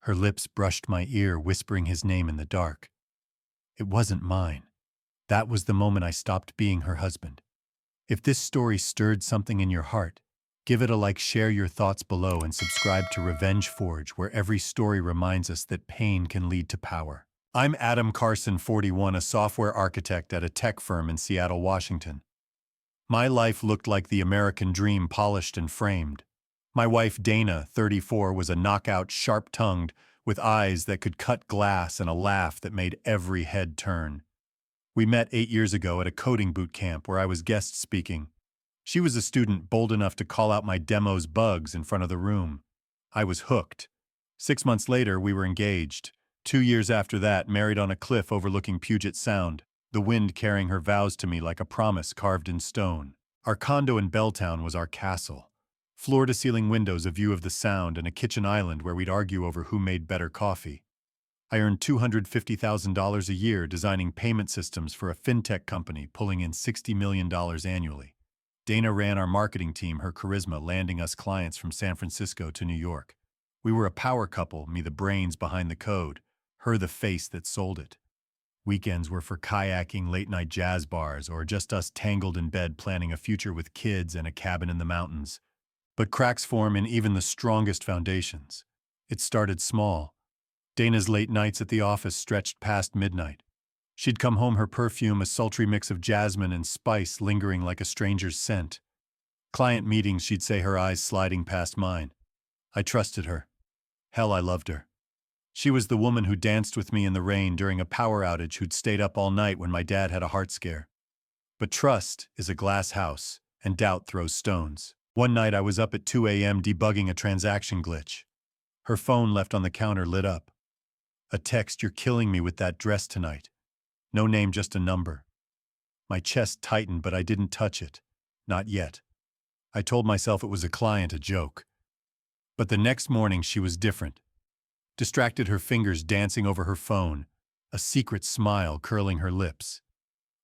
Her lips brushed my ear, whispering his name in the dark. It wasn't mine. That was the moment I stopped being her husband. If this story stirred something in your heart, give it a like, share your thoughts below, and subscribe to Revenge Forge, where every story reminds us that pain can lead to power. I'm Adam Carson, 41, a software architect at a tech firm in Seattle, Washington. My life looked like the American dream, polished and framed. My wife, Dana, 34, was a knockout, sharp-tongued, with eyes that could cut glass and a laugh that made every head turn. We met 8 years ago at a coding boot camp where I was guest speaking. She was a student bold enough to call out my demo's bugs in front of the room. I was hooked. 6 months later, we were engaged. 2 years after that, married on a cliff overlooking Puget Sound, the wind carrying her vows to me like a promise carved in stone. Our condo in Belltown was our castle. Floor-to-ceiling windows, a view of the Sound, and a kitchen island where we'd argue over who made better coffee. I earned $250,000 a year designing payment systems for a fintech company, pulling in $60 million annually. Dana ran our marketing team, her charisma landing us clients from San Francisco to New York. We were a power couple, me the brains behind the code, her the face that sold it. Weekends were for kayaking, late-night jazz bars, or just us tangled in bed planning a future with kids and a cabin in the mountains. But cracks form in even the strongest foundations. It started small. Dana's late nights at the office stretched past midnight. She'd come home, her perfume a sultry mix of jasmine and spice lingering like a stranger's scent. Client meetings, she'd say, her eyes sliding past mine. I trusted her. Hell, I loved her. She was the woman who danced with me in the rain during a power outage, who'd stayed up all night when my dad had a heart scare. But trust is a glass house, and doubt throws stones. One night I was up at 2 a.m. debugging a transaction glitch. Her phone left on the counter lit up. A text, "You're killing me with that dress tonight." No name, just a number. My chest tightened, but I didn't touch it. Not yet. I told myself it was a client, a joke. But the next morning she was different. Distracted, her fingers dancing over her phone, a secret smile curling her lips.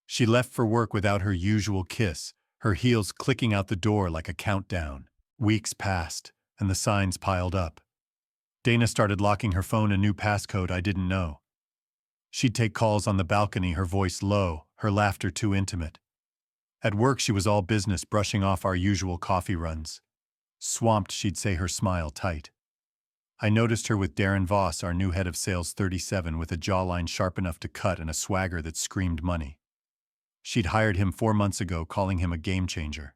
She left for work without her usual kiss, her heels clicking out the door like a countdown. Weeks passed, and the signs piled up. Dana started locking her phone, a new passcode I didn't know. She'd take calls on the balcony, her voice low, her laughter too intimate. At work she was all business, brushing off our usual coffee runs. Swamped, she'd say, her smile tight. I noticed her with Darren Voss, our new head of sales, 37, with a jawline sharp enough to cut and a swagger that screamed money. She'd hired him 4 months ago, calling him a game changer.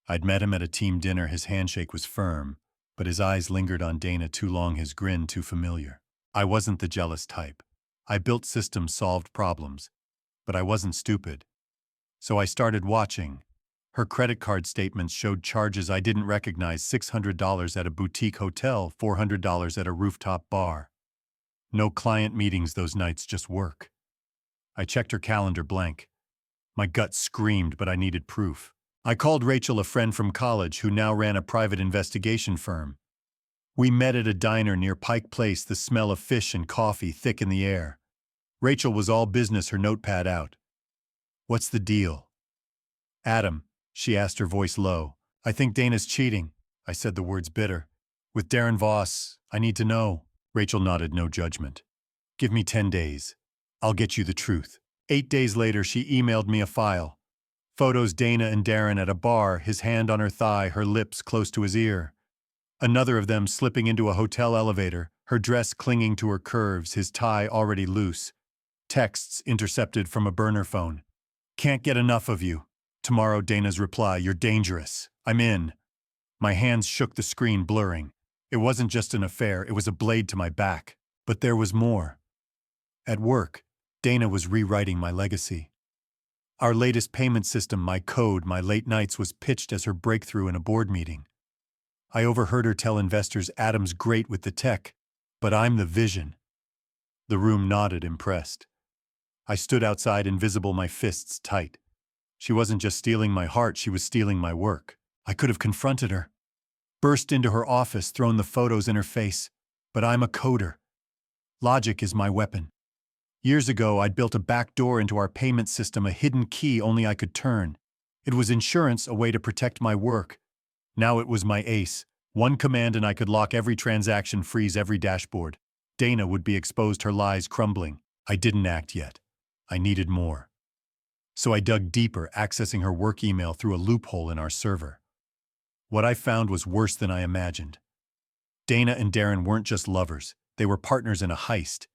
I'd met him at a team dinner. His handshake was firm, but his eyes lingered on Dana too long, his grin too familiar. I wasn't the jealous type. I built systems, solved problems, but I wasn't stupid. So I started watching. Her credit card statements showed charges I didn't recognize: $600 at a boutique hotel, $400 at a rooftop bar. No client meetings those nights, just work. I checked her calendar, blank. My gut screamed, but I needed proof. I called Rachel, a friend from college who now ran a private investigation firm. We met at a diner near Pike Place, the smell of fish and coffee thick in the air. Rachel was all business, her notepad out. "What's the deal?" "Adam," she asked, her voice low. "I think Dana's cheating." I said the words bitter. "With Darren Voss, I need to know." Rachel nodded, no judgment. "Give me 10 days. I'll get you the truth." 8 days later, she emailed me a file. Photos: Dana and Darren at a bar, his hand on her thigh, her lips close to his ear. Another of them slipping into a hotel elevator, her dress clinging to her curves, his tie already loose. Texts intercepted from a burner phone. "Can't get enough of you." Tomorrow, Dana's reply: "You're dangerous." I'm in. My hands shook, the screen blurring. It wasn't just an affair, it was a blade to my back. But there was more. At work, Dana was rewriting my legacy. Our latest payment system, my code, my late nights, was pitched as her breakthrough in a board meeting. I overheard her tell investors, "Adam's great with the tech, but I'm the vision." The room nodded, impressed. I stood outside, invisible, my fists tight. She wasn't just stealing my heart, she was stealing my work. I could have confronted her, burst into her office, thrown the photos in her face, but I'm a coder. Logic is my weapon. Years ago, I'd built a back door into our payment system, a hidden key only I could turn. It was insurance, a way to protect my work. Now it was my ace, One command and I could lock every transaction, freeze every dashboard. Dana would be exposed, her lies crumbling. I didn't act yet. I needed more. So I dug deeper, accessing her work email through a loophole in our server. What I found was worse than I imagined. Dana and Darren weren't just lovers, they were partners in a heist.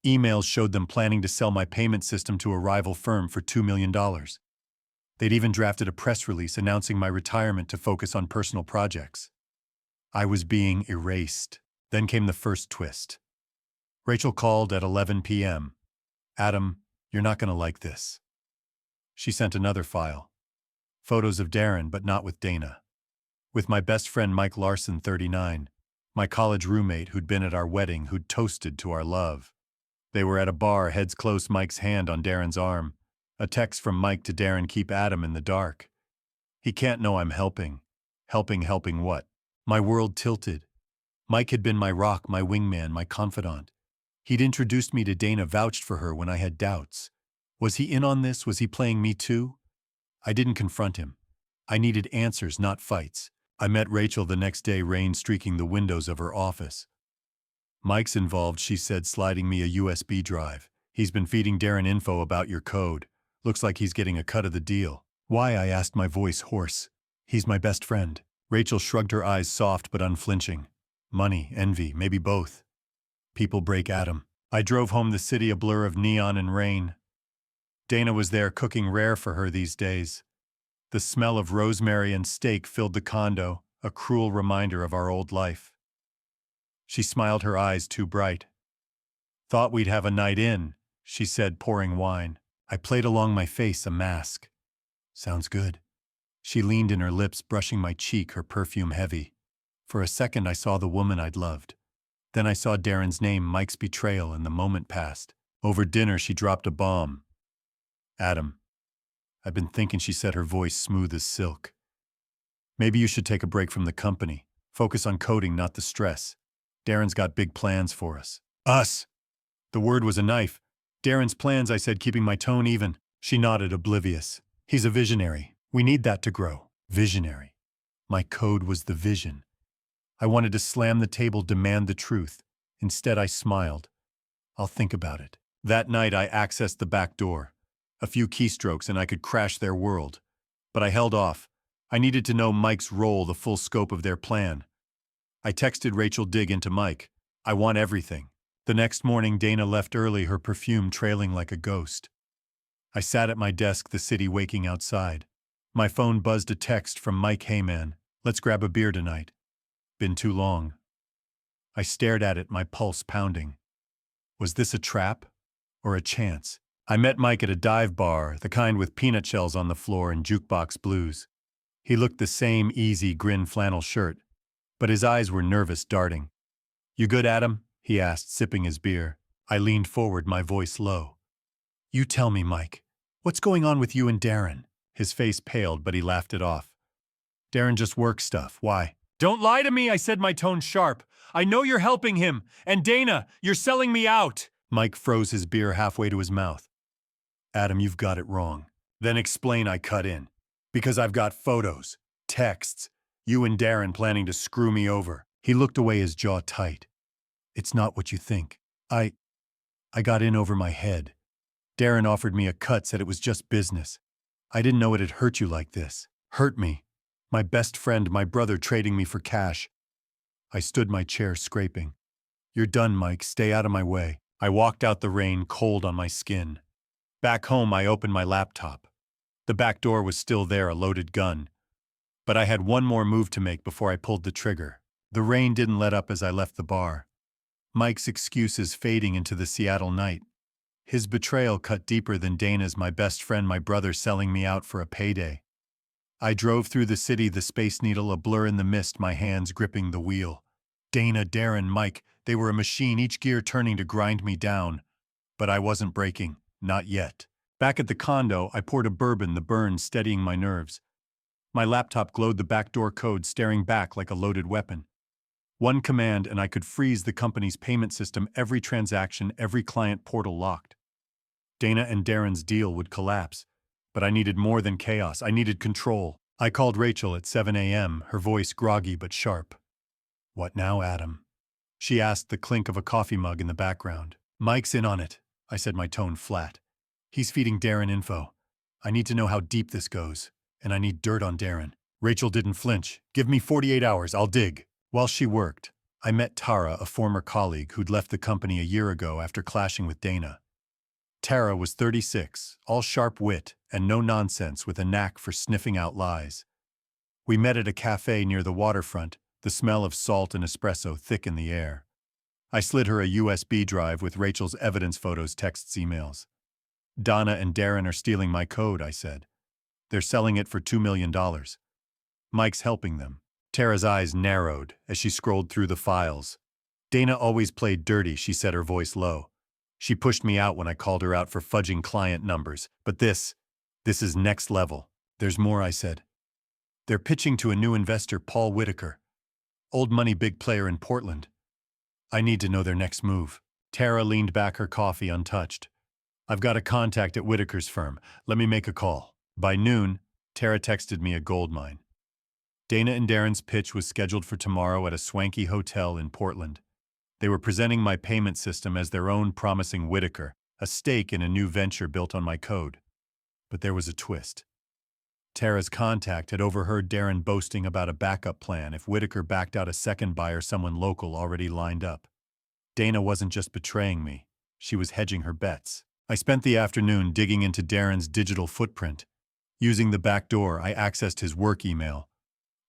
Emails showed them planning to sell my payment system to a rival firm for $2 million. They'd even drafted a press release announcing my retirement to focus on personal projects. I was being erased. Then came the first twist. Rachel called at 11 p.m. "Adam, you're not going to like this." She sent another file. Photos of Darren, but not with Dana. With my best friend Mike Larson, 39, my college roommate who'd been at our wedding, who'd toasted to our love. They were at a bar, heads close, Mike's hand on Darren's arm. A text from Mike to Darren: "Keep Adam in the dark. He can't know I'm helping." Helping what? My world tilted. Mike had been my rock, my wingman, my confidant. He'd introduced me to Dana, vouched for her when I had doubts. Was he in on this? Was he playing me too? I didn't confront him. I needed answers, not fights. I met Rachel the next day, rain streaking the windows of her office. "Mike's involved," she said, sliding me a USB drive. "He's been feeding Darren info about your code. Looks like he's getting a cut of the deal." "Why?" I asked, my voice hoarse. "He's my best friend." Rachel shrugged, her eyes soft but unflinching. "Money, envy, maybe both. People break Adam." I drove home, the city a blur of neon and rain. Dana was there, cooking rare for her these days. The smell of rosemary and steak filled the condo, a cruel reminder of our old life. She smiled, her eyes too bright. "Thought we'd have a night in," she said, pouring wine. I played along, my face a mask. "Sounds good." She leaned in, her lips brushing my cheek, her perfume heavy. For a second I saw the woman I'd loved. Then I saw Darren's name, Mike's betrayal, and the moment passed. Over dinner she dropped a bomb. "Adam, I've been thinking," she said, her voice smooth as silk. "Maybe you should take a break from the company. Focus on coding, not the stress. Darren's got big plans for us." "Us?" The word was a knife. "Darren's plans," I said, keeping my tone even. She nodded, oblivious. "He's a visionary. We need that to grow." Visionary. My code was the vision. I wanted to slam the table, demand the truth. Instead, I smiled. "I'll think about it." That night, I accessed the back door. A few keystrokes and I could crash their world. But I held off. I needed to know Mike's role, the full scope of their plan. I texted Rachel, "Dig into Mike. I want everything." The next morning, Dana left early, her perfume trailing like a ghost. I sat at my desk, the city waking outside. My phone buzzed, a text from Mike: "Hey man, let's grab a beer tonight. Been too long." I stared at it, my pulse pounding. Was this a trap? Or a chance? I met Mike at a dive bar, the kind with peanut shells on the floor and jukebox blues. He looked the same, easy grin, flannel shirt. But his eyes were nervous, darting. "You good, Adam?" he asked, sipping his beer. I leaned forward, my voice low. "You tell me, Mike. What's going on with you and Darren?" His face paled, but he laughed it off. "Darren, just work stuff. Why?" "Don't lie to me," I said, my tone sharp. "I know you're helping him. And Dana, you're selling me out." Mike froze, his beer halfway to his mouth. "Adam, you've got it wrong." "Then explain," I cut in. "Because I've got photos, texts, you and Darren planning to screw me over." He looked away, his jaw tight. "It's not what you think. I got in over my head. Darren offered me a cut, said it was just business. I didn't know it'd hurt you like this." "Hurt me? My best friend, my brother, trading me for cash." I stood, my chair scraping. "You're done, Mike. Stay out of my way." I walked out, the rain cold on my skin. Back home, I opened my laptop. The back door was still there, a loaded gun. But I had one more move to make before I pulled the trigger. The rain didn't let up as I left the bar. Mike's excuses fading into the Seattle night. His betrayal cut deeper than Dana's, my best friend, my brother, selling me out for a payday. I drove through the city, the Space Needle a blur in the mist, my hands gripping the wheel. Dana, Darren, Mike, they were a machine, each gear turning to grind me down. But I wasn't breaking, not yet. Back at the condo, I poured a bourbon, the burn steadying my nerves. My laptop glowed, the backdoor code staring back like a loaded weapon. One command and I could freeze the company's payment system, every transaction, every client portal locked. Dana and Darren's deal would collapse. But I needed more than chaos, I needed control. I called Rachel at 7 a.m., her voice groggy but sharp. What now, Adam? She asked, the clink of a coffee mug in the background. Mike's in on it, I said, my tone flat. He's feeding Darren info. I need to know how deep this goes, and I need dirt on Darren. Rachel didn't flinch. Give me 48 hours, I'll dig. While she worked, I met Tara, a former colleague who'd left the company a year ago after clashing with Dana. Tara was 36, all sharp wit and no nonsense with a knack for sniffing out lies. We met at a cafe near the waterfront, the smell of salt and espresso thick in the air. I slid her a USB drive with Rachel's evidence photos, texts, emails. Donna and Darren are stealing my code, I said. They're selling it for $2 million. Mike's helping them. Tara's eyes narrowed as she scrolled through the files. Dana always played dirty, she said, her voice low. She pushed me out when I called her out for fudging client numbers. But this is next level. There's more, I said. They're pitching to a new investor, Paul Whitaker. Old money big player in Portland. I need to know their next move. Tara leaned back, her coffee untouched. I've got a contact at Whitaker's firm. Let me make a call. By noon, Tara texted me a goldmine. Dana and Darren's pitch was scheduled for tomorrow at a swanky hotel in Portland. They were presenting my payment system as their own, promising Whitaker a stake in a new venture built on my code. But there was a twist. Tara's contact had overheard Darren boasting about a backup plan if Whitaker backed out a second buyer, someone local already lined up. Dana wasn't just betraying me, she was hedging her bets. I spent the afternoon digging into Darren's digital footprint. Using the back door, I accessed his work email.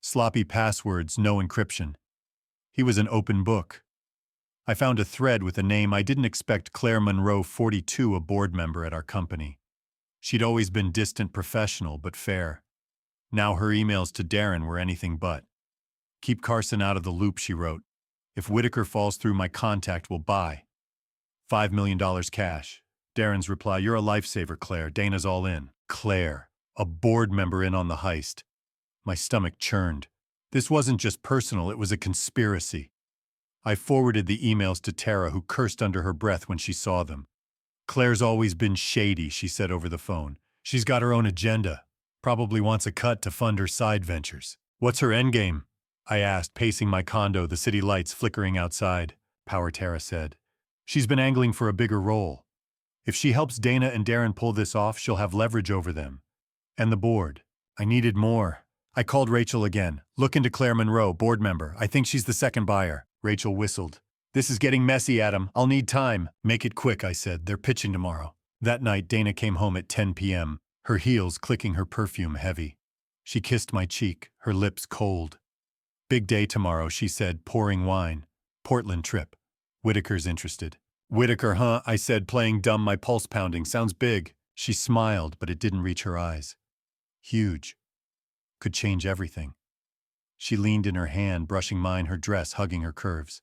Sloppy passwords, no encryption. He was an open book. I found a thread with a name I didn't expect: Claire Monroe, 42, a board member at our company. She'd always been distant, professional, but fair. Now her emails to Darren were anything but. Keep Carson out of the loop, she wrote. If Whitaker falls through, my contact will buy. $5 million cash. Darren's reply, you're a lifesaver, Claire. Dana's all in. Claire, a board member in on the heist. My stomach churned. This wasn't just personal, it was a conspiracy. I forwarded the emails to Tara, who cursed under her breath when she saw them. Claire's always been shady, she said over the phone. She's got her own agenda. Probably wants a cut to fund her side ventures. What's her endgame? I asked, pacing my condo, the city lights flickering outside. Power, Tara said. She's been angling for a bigger role. If she helps Dana and Darren pull this off, she'll have leverage over them. And the board. I needed more. I called Rachel again. Look into Claire Monroe, board member. I think she's the second buyer. Rachel whistled. This is getting messy, Adam. I'll need time. Make it quick, I said. They're pitching tomorrow. That night, Dana came home at 10 p.m., her heels clicking, her perfume heavy. She kissed my cheek, her lips cold. Big day tomorrow, she said, pouring wine. Portland trip. Whitaker's interested. Whitaker, huh? I said, playing dumb, my pulse pounding. Sounds big. She smiled, but it didn't reach her eyes. Huge. Could change everything. She leaned in her hand, brushing mine, her dress hugging her curves.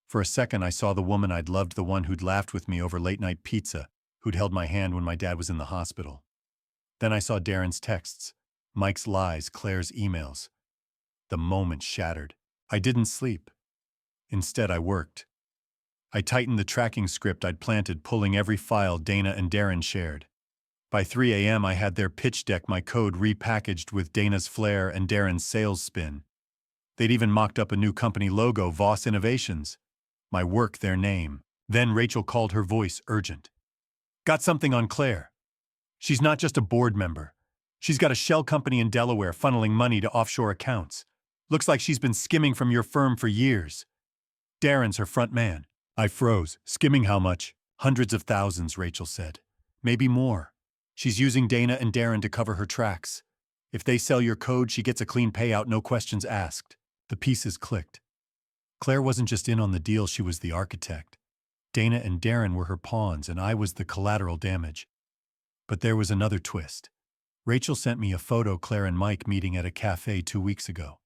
For a second, I saw the woman I'd loved, the one who'd laughed with me over late-night pizza, who'd held my hand when my dad was in the hospital. Then I saw Darren's texts, Mike's lies, Claire's emails. The moment shattered. I didn't sleep. Instead, I worked. I tightened the tracking script I'd planted, pulling every file Dana and Darren shared. By 3 a.m., I had their pitch deck, my code repackaged with Dana's flair and Darren's sales spin. They'd even mocked up a new company logo, Voss Innovations. My work, their name. Then Rachel called, her voice urgent. Got something on Claire. She's not just a board member. She's got a shell company in Delaware funneling money to offshore accounts. Looks like she's been skimming from your firm for years. Darren's her front man. I froze. Skimming how much? Hundreds of thousands, Rachel said. Maybe more. She's using Dana and Darren to cover her tracks. If they sell your code, she gets a clean payout, no questions asked. The pieces clicked. Claire wasn't just in on the deal, she was the architect. Dana and Darren were her pawns, and I was the collateral damage. But there was another twist. Rachel sent me a photo Claire and Mike meeting at a cafe 2 weeks ago.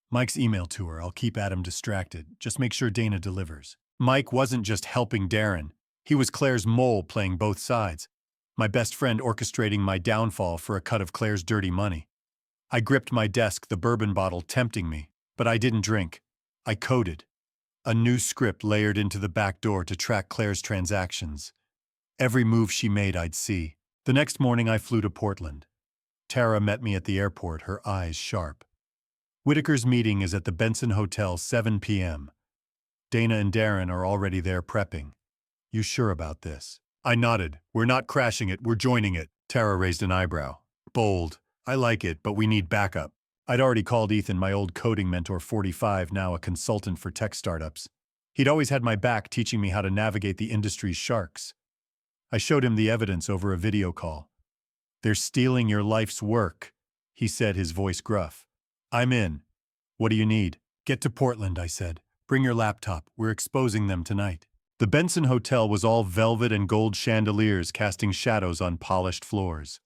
Mike's email to her, I'll keep Adam distracted. Just make sure Dana delivers. Mike wasn't just helping Darren. He was Claire's mole, playing both sides. My best friend orchestrating my downfall for a cut of Claire's dirty money. I gripped my desk, the bourbon bottle tempting me, but I didn't drink. I coded. A new script layered into the back door to track Claire's transactions. Every move she made, I'd see. The next morning, I flew to Portland. Tara met me at the airport, her eyes sharp. Whitaker's meeting is at the Benson Hotel, 7 p.m. Dana and Darren are already there prepping. You sure about this? I nodded. We're not crashing it, we're joining it. Tara raised an eyebrow. Bold. I like it, but we need backup. I'd already called Ethan, my old coding mentor, 45, now a consultant for tech startups. He'd always had my back, teaching me how to navigate the industry's sharks. I showed him the evidence over a video call. They're stealing your life's work, he said, his voice gruff. I'm in. What do you need? Get to Portland, I said. Bring your laptop. We're exposing them tonight. The Benson Hotel was all velvet and gold chandeliers casting shadows on polished floors.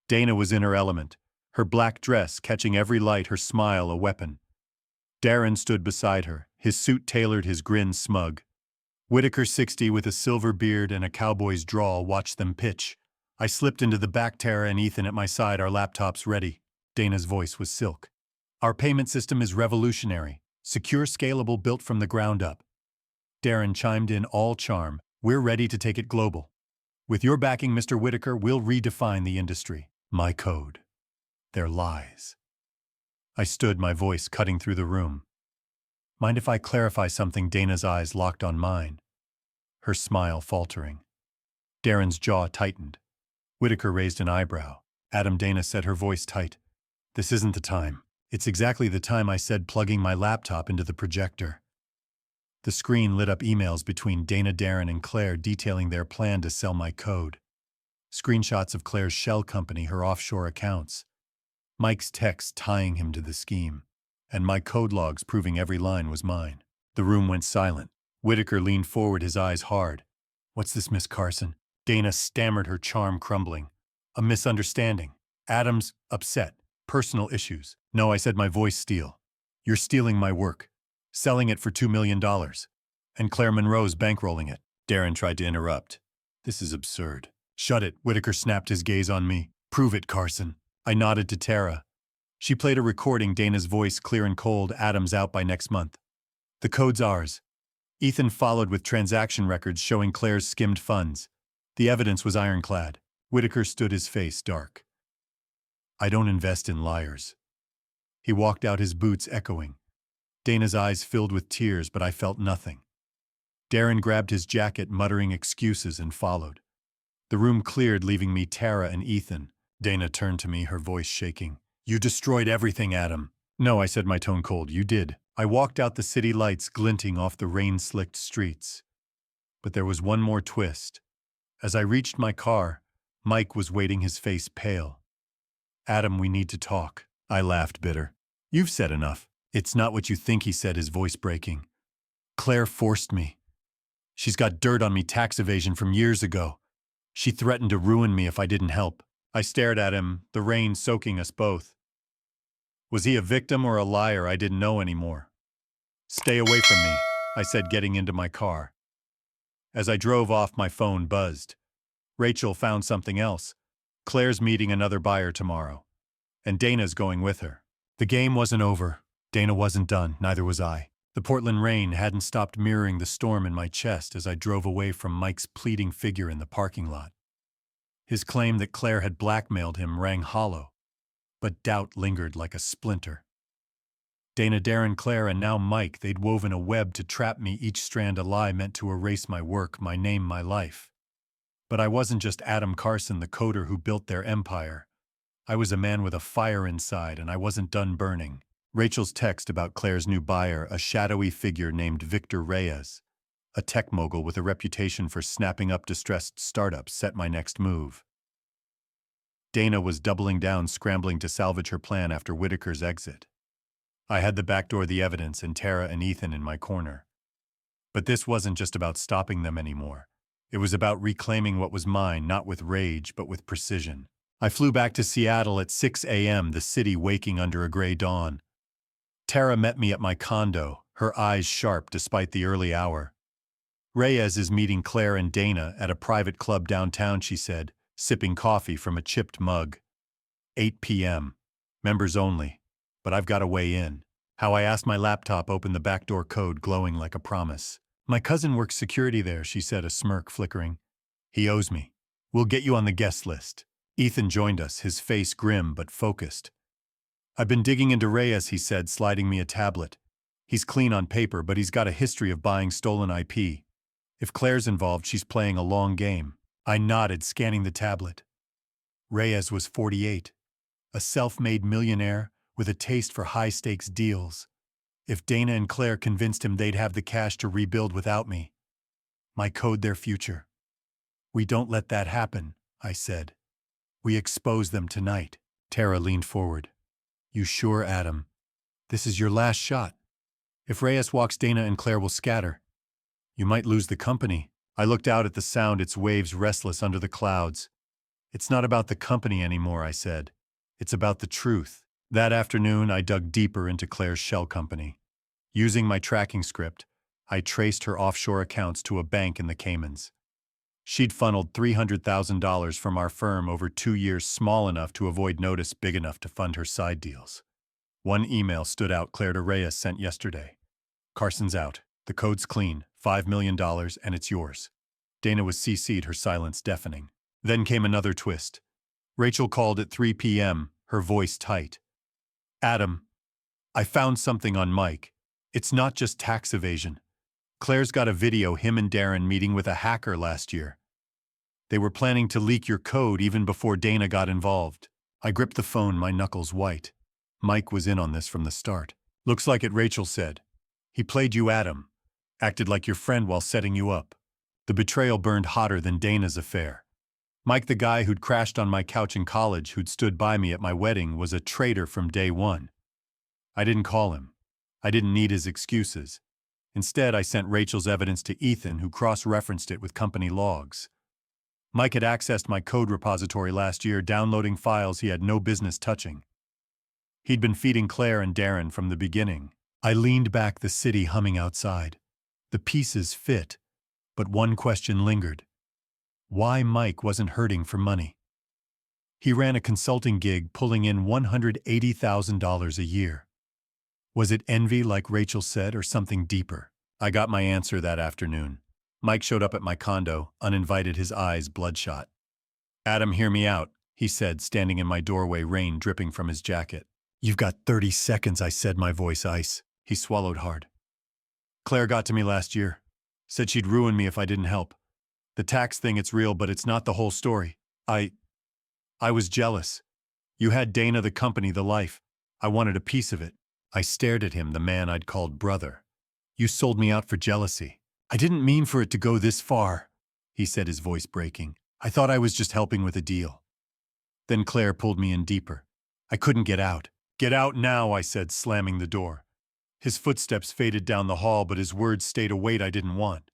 Dana was in her element, her black dress catching every light, her smile a weapon. Darren stood beside her, his suit tailored, his grin smug. Whitaker, 60, with a silver beard and a cowboy's drawl, watched them pitch. I slipped into the back, Tara and Ethan at my side, our laptops ready. Dana's voice was silk. Our payment system is revolutionary, secure, scalable, built from the ground up. Darren chimed in, all charm. We're ready to take it global. With your backing, Mr. Whitaker, we'll redefine the industry. My code. Their lies. I stood, my voice cutting through the room. Mind if I clarify something? Dana's eyes locked on mine, her smile faltering. Darren's jaw tightened. Whitaker raised an eyebrow. Adam, Dana said, her voice tight. This isn't the time. It's exactly the time, I said, plugging my laptop into the projector. The screen lit up, emails between Dana, Darren, and Claire detailing their plan to sell my code. Screenshots of Claire's shell company, her offshore accounts. Mike's text tying him to the scheme. And my code logs proving every line was mine. The room went silent. Whitaker leaned forward, his eyes hard. What's this, Miss Carson? Dana stammered, her charm crumbling. A misunderstanding. Adam's upset. Personal issues. No, I said, my voice steel. You're stealing my work. Selling it for $2 million. And Claire Monroe's bankrolling it. Darren tried to interrupt. This is absurd. Shut it, Whitaker snapped, his gaze on me. Prove it, Carson. I nodded to Tara. She played a recording, Dana's voice clear and cold. Adam's out by next month. The code's ours. Ethan followed with transaction records showing Claire's skimmed funds. The evidence was ironclad. Whitaker stood, his face dark. I don't invest in liars. He walked out, his boots echoing. Dana's eyes filled with tears, but I felt nothing. Darren grabbed his jacket, muttering excuses, and followed. The room cleared, leaving me, Tara, and Ethan. Dana turned to me, her voice shaking. You destroyed everything, Adam. No, I said, my tone cold. You did. I walked out, the city lights glinting off the rain-slicked streets. But there was one more twist. As I reached my car, Mike was waiting, his face pale. Adam, we need to talk. I laughed, bitter. You've said enough. It's not what you think, he said, his voice breaking. Claire forced me. She's got dirt on me, tax evasion from years ago. She threatened to ruin me if I didn't help. I stared at him, the rain soaking us both. Was he a victim or a liar? I didn't know anymore. Stay away from me, I said, getting into my car. As I drove off, my phone buzzed. Rachel found something else. Claire's meeting another buyer tomorrow. And Dana's going with her. The game wasn't over. Dana wasn't done, neither was I. The Portland rain hadn't stopped mirroring the storm in my chest as I drove away from Mike's pleading figure in the parking lot. His claim that Claire had blackmailed him rang hollow, but doubt lingered like a splinter. Dana, Darren, Claire, and now Mike, they'd woven a web to trap me, each strand a lie meant to erase my work, my name, my life. But I wasn't just Adam Carson, the coder who built their empire. I was a man with a fire inside, and I wasn't done burning. Rachel's text about Claire's new buyer, a shadowy figure named Victor Reyes, a tech mogul with a reputation for snapping up distressed startups, set my next move. Dana was doubling down, scrambling to salvage her plan after Whitaker's exit. I had the backdoor, the evidence, and Tara and Ethan in my corner. But this wasn't just about stopping them anymore. It was about reclaiming what was mine, not with rage, but with precision. I flew back to Seattle at 6 a.m., the city waking under a gray dawn. Tara met me at my condo, her eyes sharp despite the early hour. Reyes is meeting Claire and Dana at a private club downtown, she said, sipping coffee from a chipped mug. 8 p.m. Members only. But I've got a way in. How I asked my laptop open, the backdoor code glowing like a promise. My cousin works security there, she said, a smirk flickering. He owes me. We'll get you on the guest list. Ethan joined us, his face grim but focused. I've been digging into Reyes, he said, sliding me a tablet. He's clean on paper, but he's got a history of buying stolen IP. If Claire's involved, she's playing a long game. I nodded, scanning the tablet. Reyes was 48, a self-made millionaire with a taste for high-stakes deals. If Dana and Claire convinced him they'd have the cash to rebuild without me, my code their future. We don't let that happen, I said. We expose them tonight. Tara leaned forward. You sure, Adam? This is your last shot. If Reyes walks, Dana and Claire will scatter. You might lose the company. I looked out at the sound, its waves restless under the clouds. It's not about the company anymore, I said. It's about the truth. That afternoon, I dug deeper into Claire's shell company. Using my tracking script, I traced her offshore accounts to a bank in the Caymans. She'd funneled $300,000 from our firm over 2 years, small enough to avoid notice, big enough to fund her side deals. One email stood out. Claire to Reyes sent yesterday. Carson's out. The code's clean. $5 million, and it's yours. Dana was CC'd, her silence deafening. Then came another twist. Rachel called at 3 p.m., her voice tight. Adam, I found something on Mike. It's not just tax evasion. Claire's got a video him and Darren meeting with a hacker last year. They were planning to leak your code even before Dana got involved. I gripped the phone, my knuckles white. Mike was in on this from the start. Looks like it, Rachel said. He played you, Adam. Acted like your friend while setting you up. The betrayal burned hotter than Dana's affair. Mike, the guy who'd crashed on my couch in college, who'd stood by me at my wedding, was a traitor from day one. I didn't call him. I didn't need his excuses. Instead, I sent Rachel's evidence to Ethan, who cross-referenced it with company logs. Mike had accessed my code repository last year, downloading files he had no business touching. He'd been feeding Claire and Darren from the beginning. I leaned back, the city humming outside. The pieces fit, but one question lingered. Why Mike wasn't hurting for money? He ran a consulting gig, pulling in $180,000 a year. Was it envy, like Rachel said, or something deeper? I got my answer that afternoon. Mike showed up at my condo, uninvited, his eyes bloodshot. Adam, hear me out, he said, standing in my doorway, rain dripping from his jacket. You've got 30 seconds, I said, my voice ice. He swallowed hard. Claire got to me last year. Said she'd ruin me if I didn't help. The tax thing, it's real, but it's not the whole story. I was jealous. You had Dana, the company, the life. I wanted a piece of it. I stared at him, the man I'd called brother. You sold me out for jealousy. I didn't mean for it to go this far, he said, his voice breaking. I thought I was just helping with a deal. Then Claire pulled me in deeper. I couldn't get out. Get out now, I said, slamming the door. His footsteps faded down the hall, but his words stayed a weight I didn't want.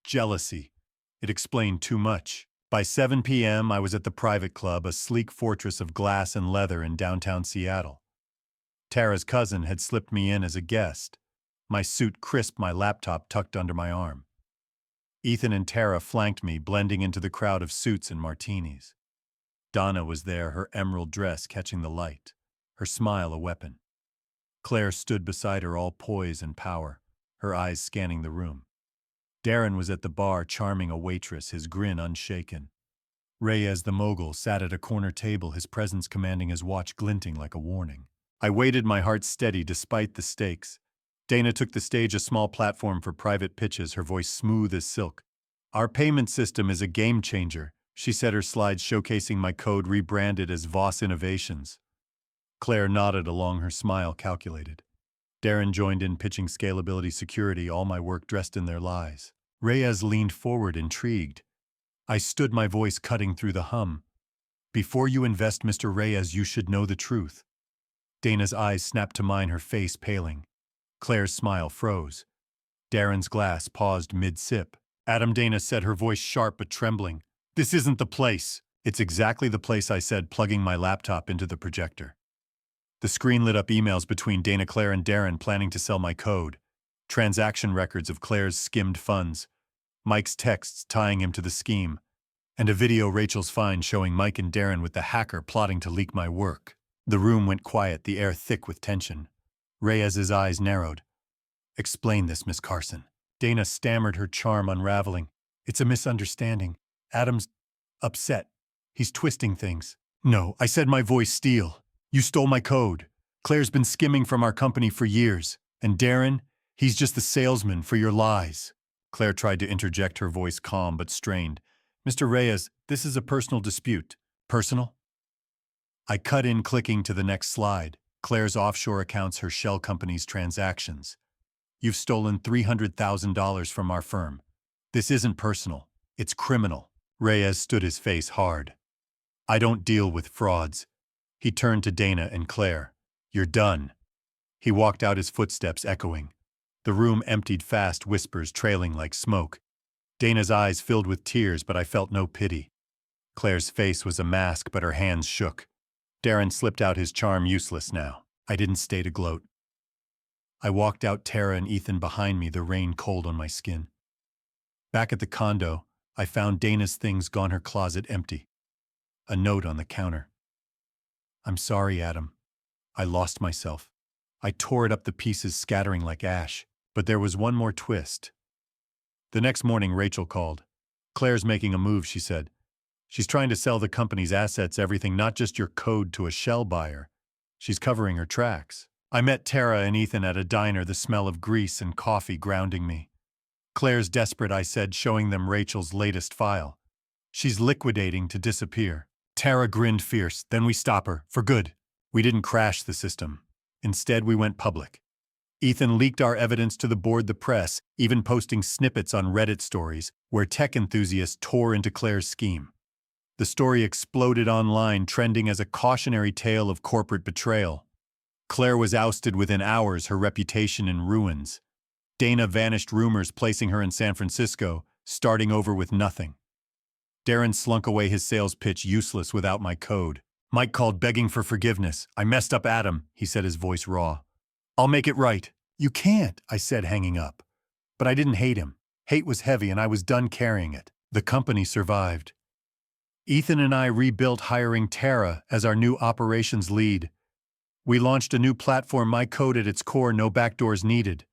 Jealousy. It explained too much. By 7 p.m., I was at the private club, a sleek fortress of glass and leather in downtown Seattle. Tara's cousin had slipped me in as a guest. My suit crisp, my laptop tucked under my arm. Ethan and Tara flanked me, blending into the crowd of suits and martinis. Donna was there, her emerald dress catching the light, her smile a weapon. Claire stood beside her, all poise and power, her eyes scanning the room. Darren was at the bar, charming a waitress, his grin unshaken. Reyes, the mogul, sat at a corner table, his presence commanding, his watch glinting like a warning. I waited, my heart steady despite the stakes. Dana took the stage, a small platform for private pitches, her voice smooth as silk. Our payment system is a game changer, she said, her slides showcasing my code rebranded as Voss Innovations. Claire nodded along, her smile calculated. Darren joined in, pitching scalability, security, all my work dressed in their lies. Reyes leaned forward, intrigued. I stood, my voice cutting through the hum. Before you invest, Mr. Reyes, you should know the truth. Dana's eyes snapped to mine, her face paling. Claire's smile froze. Darren's glass paused mid-sip. Adam, Dana said, her voice sharp but trembling. This isn't the place. It's exactly the place, I said, plugging my laptop into the projector. The screen lit up, emails between Dana, Claire, and Darren planning to sell my code. Transaction records of Claire's skimmed funds. Mike's texts tying him to the scheme. And a video Rachel's find showing Mike and Darren with the hacker plotting to leak my work. The room went quiet, the air thick with tension. Reyes's eyes narrowed. Explain this, Miss Carson. Dana stammered, her charm unraveling. It's a misunderstanding. Adam's upset. He's twisting things. No, I said, my voice steel. You stole my code. Claire's been skimming from our company for years, and Darren, he's just the salesman for your lies. Claire tried to interject, her voice calm but strained. Mr. Reyes, this is a personal dispute. Personal? I cut in, clicking to the next slide. Claire's offshore accounts, her shell company's transactions. You've stolen $300,000 from our firm. This isn't personal. It's criminal. Reyes stood, his face hard. I don't deal with frauds. He turned to Dana and Claire. You're done. He walked out, his footsteps echoing. The room emptied fast, whispers trailing like smoke. Dana's eyes filled with tears, but I felt no pity. Claire's face was a mask, but her hands shook. Darren slipped out, his charm useless now. I didn't stay to gloat. I walked out, Tara and Ethan behind me, the rain cold on my skin. Back at the condo, I found Dana's things gone, her closet empty. A note on the counter. I'm sorry, Adam. I lost myself. I tore it up, the pieces scattering like ash. But there was one more twist. The next morning, Rachel called. Claire's making a move, she said. She's trying to sell the company's assets, everything, not just your code, to a shell buyer. She's covering her tracks. I met Tara and Ethan at a diner, the smell of grease and coffee grounding me. Claire's desperate, I said, showing them Rachel's latest file. She's liquidating to disappear. Tara grinned fierce. Then we stop her, for good. We didn't crash the system. Instead, we went public. Ethan leaked our evidence to the board, the press, even posting snippets on Reddit stories where tech enthusiasts tore into Claire's scheme. The story exploded online, trending as a cautionary tale of corporate betrayal. Claire was ousted within hours, her reputation in ruins. Dana vanished, rumors placing her in San Francisco, starting over with nothing. Darren slunk away, his sales pitch useless without my code. Mike called begging for forgiveness. I messed up, Adam, he said, his voice raw. I'll make it right. You can't, I said, hanging up. But I didn't hate him. Hate was heavy, and I was done carrying it. The company survived. Ethan and I rebuilt, hiring Tara as our new operations lead. We launched a new platform, my code at its core, no backdoors needed.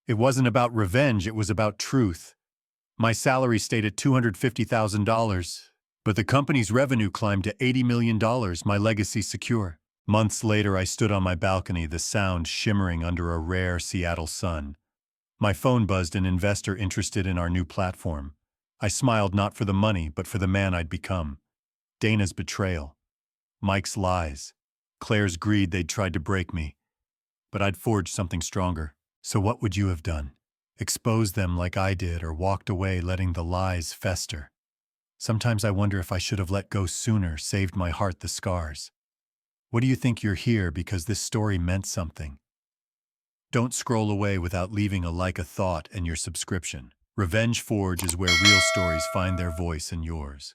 It wasn't about revenge, it was about truth. My salary stayed at $250,000, but the company's revenue climbed to $80 million, my legacy secure. Months later, I stood on my balcony, the sound shimmering under a rare Seattle sun. My phone buzzed, an investor interested in our new platform. I smiled, not for the money, but for the man I'd become. Dana's betrayal. Mike's lies. Claire's greed, they'd tried to break me. But I'd forged something stronger. So what would you have done? Exposed them like I did, or walked away letting the lies fester? Sometimes I wonder if I should have let go sooner, saved my heart the scars. What do you think? You're here because this story meant something. Don't scroll away without leaving a like, a thought, and your subscription. Revenge Forge is where real stories find their voice, and yours.